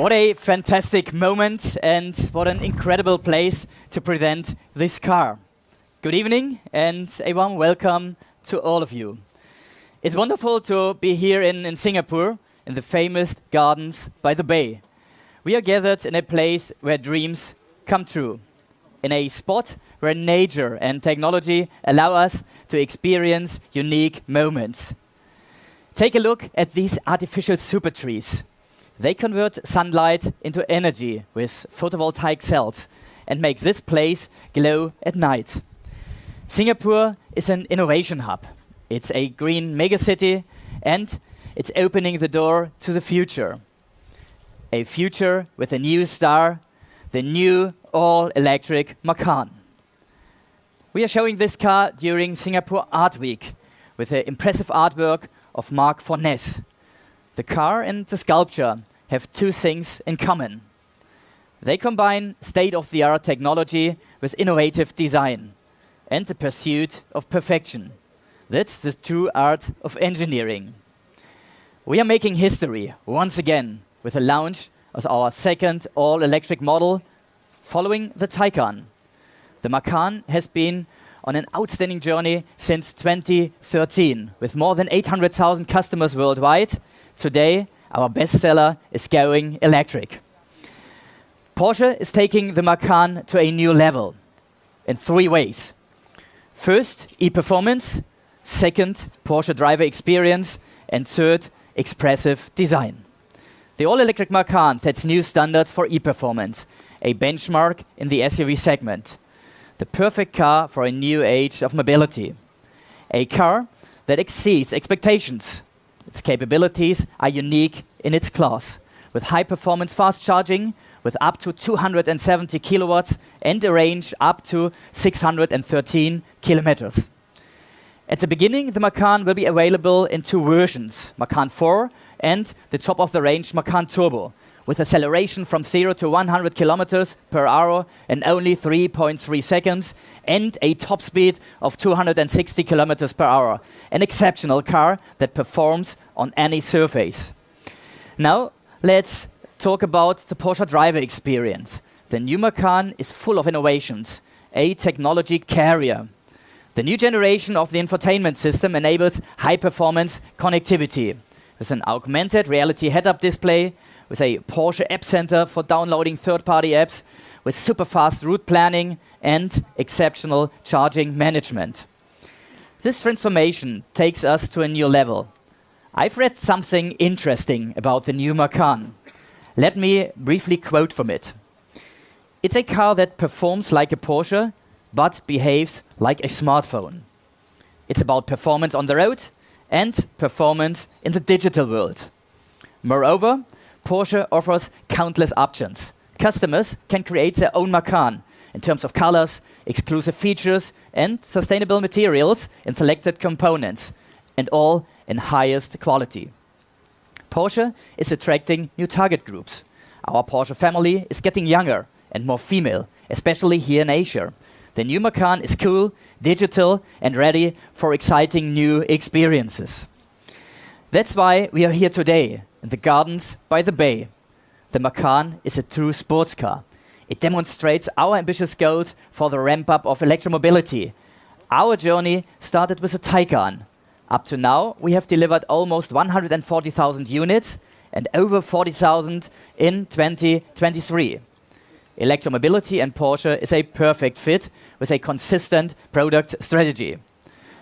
What a fantastic moment and what an incredible place to present this car. Good evening and a warm welcome to all of you. It's wonderful to be here in Singapore in the famous gardens by the bay. We are gathered in a place where dreams come true, in a spot where nature and technology allow us to experience unique moments. Take a look at these artificial super trees. They convert sunlight into energy with photovoltaic cells and make this place glow at night. Singapore is an innovation hub. It's a green megacity and it's opening the door to the future. A future with a new star, the new all-electric Macan. We are showing this car during Singapore Art Week with the impressive artwork of Mark Fornes. The car and the sculpture have two things in common. They combine state-of-the-art technology with innovative design and the pursuit of perfection. That's the true art of engineering. We are making history once again with the launch of our second all-electric model following the Taycan. The Macan has been on an outstanding journey since 2013 with more than 800,000 customers worldwide. Today, our bestseller is going electric. Porsche is taking the Macan to a new level in three ways. First, e-performance. Second, Porsche driver experience. And third, expressive design. The all-electric Macan sets new standards for e-performance, a benchmark in the SUV segment. The perfect car for a new age of mobility. A car that exceeds expectations. Its capabilities are unique in its class, with high-performance fast charging, with up to 270 kilowatts and a range up to 613 kilometers. At the beginning, the Macan will be available in two versions, Macan 4 and the top-of-the-range Macan Turbo, with acceleration from 0 to 100 kilometers per hour in only 3.3 seconds and a top speed of 260 kilometers per hour. An exceptional car that performs on any surface. Now, let's talk about the Porsche driver experience. The new Macan is full of innovations, a technology carrier. The new generation of the infotainment system enables high-performance connectivity with an augmented reality head-up display, with a Porsche App Center for downloading third-party apps, with super-fast route planning and exceptional charging management. This transformation takes us to a new level. I've read something interesting about the new Macan. Let me briefly quote from it. It's a car that performs like a Porsche, but behaves like a smartphone. It's about performance on the road and performance in the digital world. Moreover, Porsche offers countless options. Customers can create their own Macan in terms of colors, exclusive features, and sustainable materials in selected components, and all in highest quality. Porsche is attracting new target groups. Our Porsche family is getting younger and more female, especially here in Asia. The new Macan is cool, digital, and ready for exciting new experiences. That's why we are here today in the gardens by the bay. The Macan is a true sports car. It demonstrates our ambitious goals for the ramp-up of electromobility. Our journey started with a Taycan. Up to now, we have delivered almost 140,000 units and over 40,000 in 2023. Electromobility and Porsche is a perfect fit with a consistent product strategy.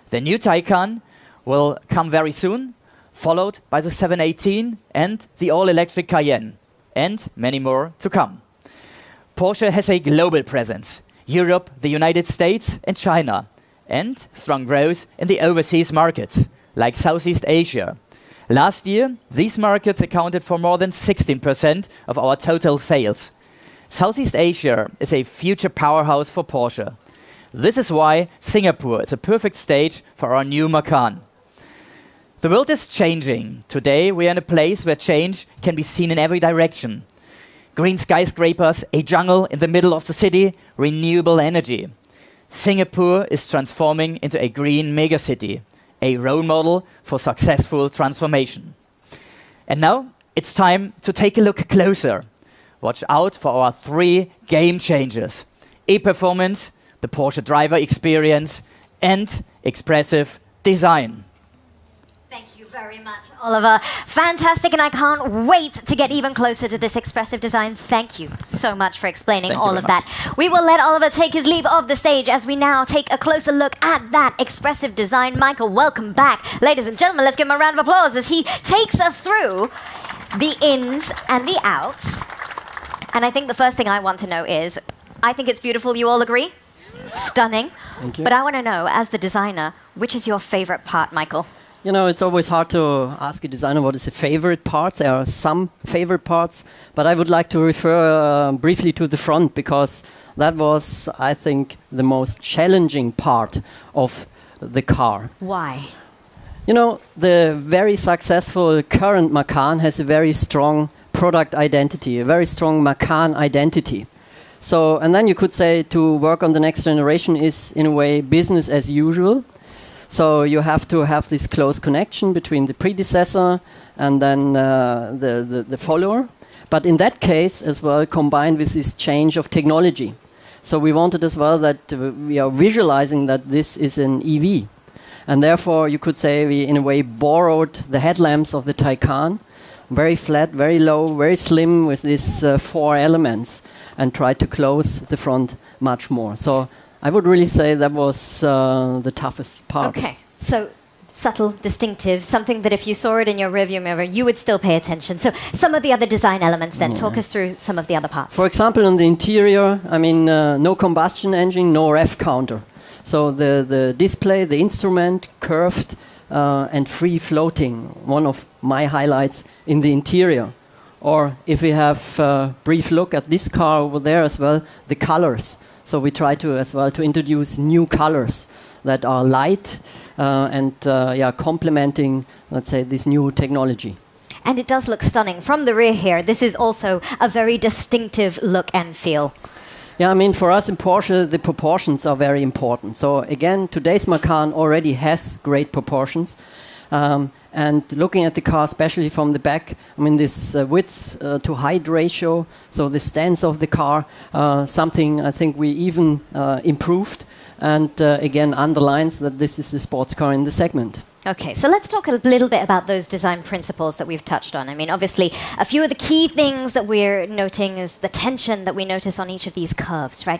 The new Taycan will come very soon, followed by the 718 and the all-electric Cayenne, and many more to come. Porsche has a global presence, Europe, the United States and China, and strong growth in the overseas markets, like Southeast Asia. Last year, these markets accounted for more than 16% of our total sales. Southeast Asia is a future powerhouse for Porsche. This is why Singapore is a perfect stage for our new Macan. The world is changing. Today we are in a place where change can be seen in every direction. Green skyscrapers, a jungle in the middle of the city, renewable energy. Singapore is transforming into a green megacity, a role model for successful transformation. And now it's time to take a look closer watch out for our 3 game changers: e-performance, the Porsche driver experience, and expressive design. Thank you very much, Oliver. Fantastic, and I can't wait to get even closer to this expressive design. Thank you so much for explaining all of that. We will let Oliver take his leave of the stage as we now take a closer look at that expressive design. Michael, welcome back. Ladies and gentlemen, let's give him a round of applause as he takes us through the ins and the outs. And I think the first thing I want to know is, I think it's beautiful, you all agree? Stunning. Thank you. But I want to know, as the designer, which is your favorite part, Michael? You know, it's always hard to ask a designer what is a favorite part. There are some favorite parts, but I would like to refer briefly to the front, because that was, I think, the most challenging part of the car. Why? You know, the very successful current Macan has a very strong product identity, a very strong Macan identity. So, and then you could say to work on the next generation is, in a way, business as usual. So you have to have this close connection between the predecessor and then the follower. But in that case as well, combined with this change of technology. So we wanted as well that we are visualizing that this is an EV. And therefore you could say we in a way borrowed the headlamps of the Taycan, very flat, very low, very slim, with these 4 elements, and tried to close the front much more. So I would really say that was the toughest part. Okay, so subtle, distinctive, something that if you saw it in your rearview mirror, you would still pay attention. So some of the other design elements then, talk us through some of the other parts. For example, on the interior, I mean, no combustion engine, no ref counter. So the display, the instrument, curved and free floating, one of my highlights in the interior. Or if we have a brief look at this car over there as well, the colors. So we try to as well to introduce new colors that are light and complementing, let's say, this new technology. And it does look stunning. From the rear here, this is also a very distinctive look and feel. Yeah, I mean, for us in Porsche, the proportions are very important. So again, today's Macan already has great proportions. And looking at the car, especially from the back, I mean, this width to height ratio, so the stance of the car, something I think we even improved, and again underlines that this is a sports car in the segment. Okay, so let's talk a little bit about those design principles that we've touched on. I mean, obviously, a few of the key things that we're noting is the tension that we notice on each of these curves, right?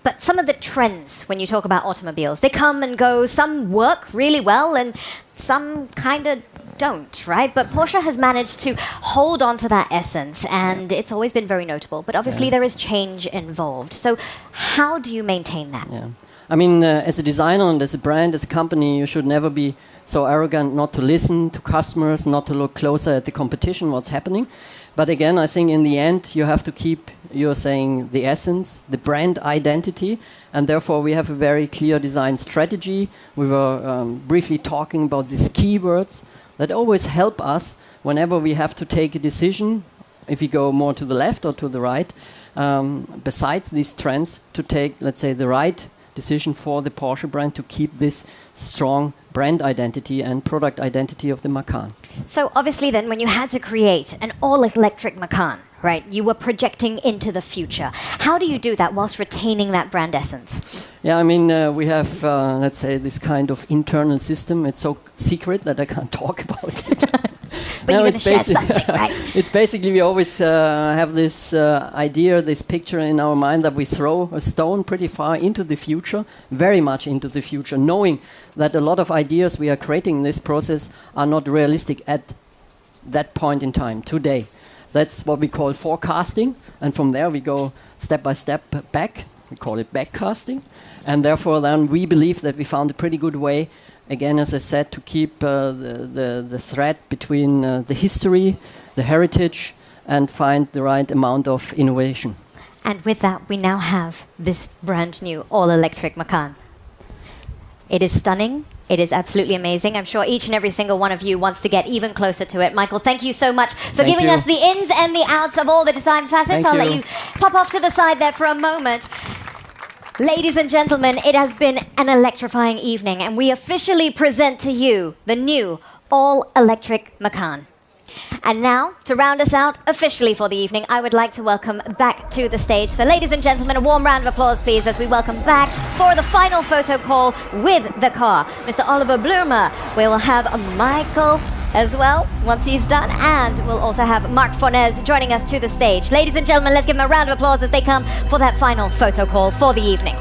But some of the trends when you talk about automobiles, they come and go. Some work really well and some kind of don't, right? But Porsche has managed to hold on to that essence, and it's always been very notable. But obviously, there is change involved. So how do you maintain that? Yeah. I mean, as a designer and as a brand, as a company, you should never be so arrogant not to listen to customers, not to look closer at the competition, what's happening. But again, I think in the end, you have to keep, you're saying, the essence, the brand identity, and therefore we have a very clear design strategy. We were briefly talking about these keywords that always help us whenever we have to take a decision, if we go more to the left or to the right, besides these trends, to take, let's say, the right decision for the Porsche brand to keep this strong brand identity and product identity of the Macan. So obviously then when you had to create an all-electric Macan, right, you were projecting into the future. How do you do that whilst retaining that brand essence? Yeah, I mean, we have, let's say, this kind of internal system. It's so secret that I can't talk about it. But no, you're going to share something, right? It's basically we always have this idea, this picture in our mind that we throw a stone pretty far into the future, very much into the future, knowing that a lot of ideas we are creating in this process are not realistic at that point in time, today. That's what we call forecasting, and from there we go step by step back. We call it backcasting, and therefore then we believe that we found a pretty good way, again, as I said, to keep the thread between the history, the heritage, and find the right amount of innovation. And with that, we now have this brand new all-electric Macan. It is stunning. It is absolutely amazing. I'm sure each and every single one of you wants to get even closer to it. Michael, thank you so much for giving us the ins and the outs of all the design facets. I'll let you pop off to the side there for a moment. Ladies and gentlemen, it has been an electrifying evening, and we officially present to you the new all-electric Macan. And now, to round us out officially for the evening, I would like to welcome back to the stage. So ladies and gentlemen, a warm round of applause, please, as we welcome back for the final photo call with the car, Mr. Oliver Blumer. We will have Michael as well, once he's done, and we'll also have Marc Fornez joining us to the stage. Ladies and gentlemen, let's give them a round of applause as they come for that final photo call for the evening.